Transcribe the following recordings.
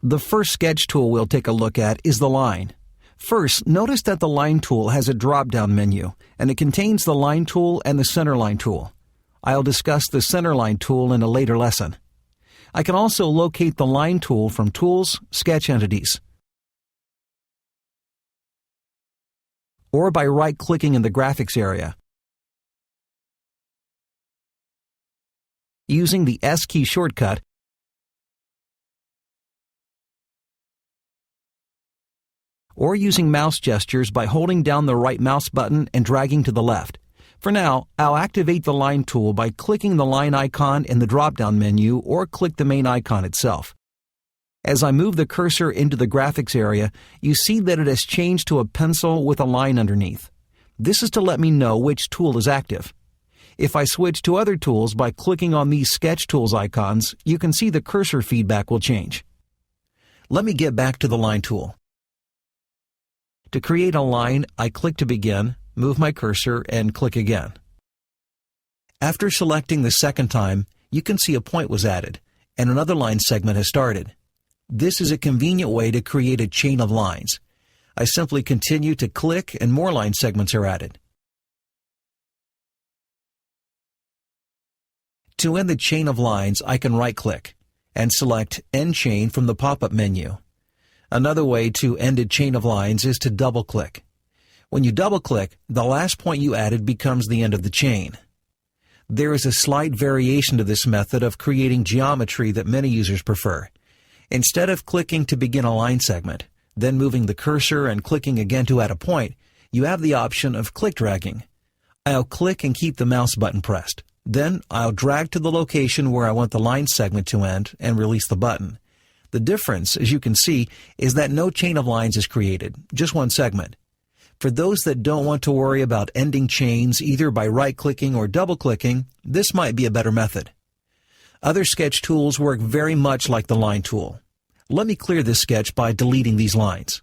The first sketch tool we'll take a look at is the line. First, notice that the line tool has a drop-down menu, and it contains the line tool and the center line tool. I'll discuss the center line tool in a later lesson. I can also locate the line tool from Tools, Sketch Entities, or by right-clicking in the graphics area. Using the S key shortcut, or using mouse gestures by holding down the right mouse button and dragging to the left. For now, I'll activate the line tool by clicking the line icon in the drop-down menu or click the main icon itself. As I move the cursor into the graphics area, you see that it has changed to a pencil with a line underneath. This is to let me know which tool is active. If I switch to other tools by clicking on these sketch tools icons, you can see the cursor feedback will change. Let me get back to the line tool. To create a line, I click to begin, move my cursor, and click again. After selecting the second time, you can see a point was added, and another line segment has started. This is a convenient way to create a chain of lines. I simply continue to click and more line segments are added. To end the chain of lines, I can right-click and select End Chain from the pop-up menu. Another way to end a chain of lines is to double-click. When you double-click, the last point you added becomes the end of the chain. There is a slight variation to this method of creating geometry that many users prefer. Instead of clicking to begin a line segment, then moving the cursor and clicking again to add a point, you have the option of click dragging. I'll click and keep the mouse button pressed. Then I'll drag to the location where I want the line segment to end and release the button. The difference, as you can see, is that no chain of lines is created, just one segment. For those that don't want to worry about ending chains either by right-clicking or double-clicking, this might be a better method. Other sketch tools work very much like the line tool. Let me clear this sketch by deleting these lines.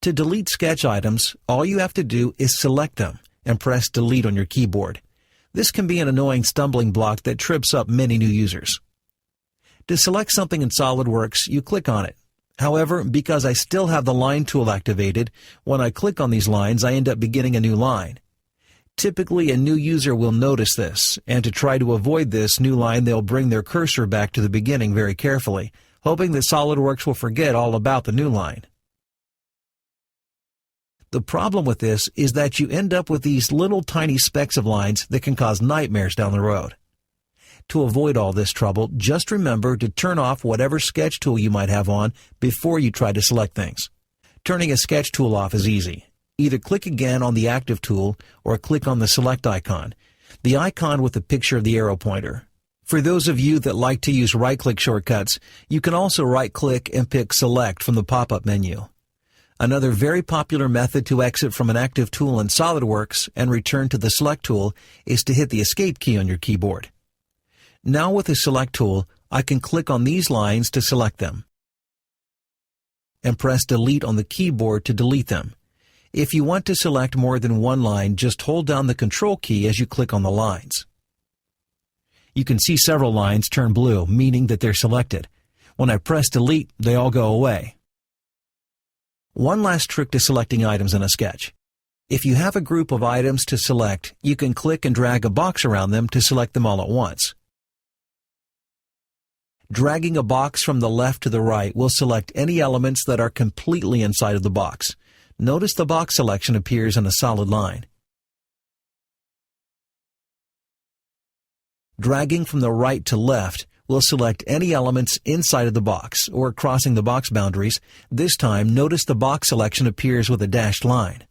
To delete sketch items, all you have to do is select them and press Delete on your keyboard. This can be an annoying stumbling block that trips up many new users. To select something in SolidWorks, you click on it. However, because I still have the line tool activated, when I click on these lines, I end up beginning a new line. Typically, a new user will notice this, and to try to avoid this new line, they'll bring their cursor back to the beginning very carefully, hoping that SolidWorks will forget all about the new line. The problem with this is that you end up with these little tiny specks of lines that can cause nightmares down the road. To avoid all this trouble, just remember to turn off whatever sketch tool you might have on before you try to select things. Turning a sketch tool off is easy. Either click again on the active tool or click on the select icon, the icon with the picture of the arrow pointer. For those of you that like to use right-click shortcuts, you can also right-click and pick Select from the pop-up menu. Another very popular method to exit from an active tool in SolidWorks and return to the Select tool is to hit the Escape key on your keyboard. Now with the Select tool, I can click on these lines to select them and press Delete on the keyboard to delete them. If you want to select more than one line, just hold down the Control key as you click on the lines. You can see several lines turn blue, meaning that they're selected. When I press Delete, they all go away. One last trick to selecting items in a sketch. If you have a group of items to select, you can click and drag a box around them to select them all at once. Dragging a box from the left to the right will select any elements that are completely inside of the box. Notice the box selection appears in a solid line. Dragging from the right to left will select any elements inside of the box or crossing the box boundaries. This time, notice the box selection appears with a dashed line.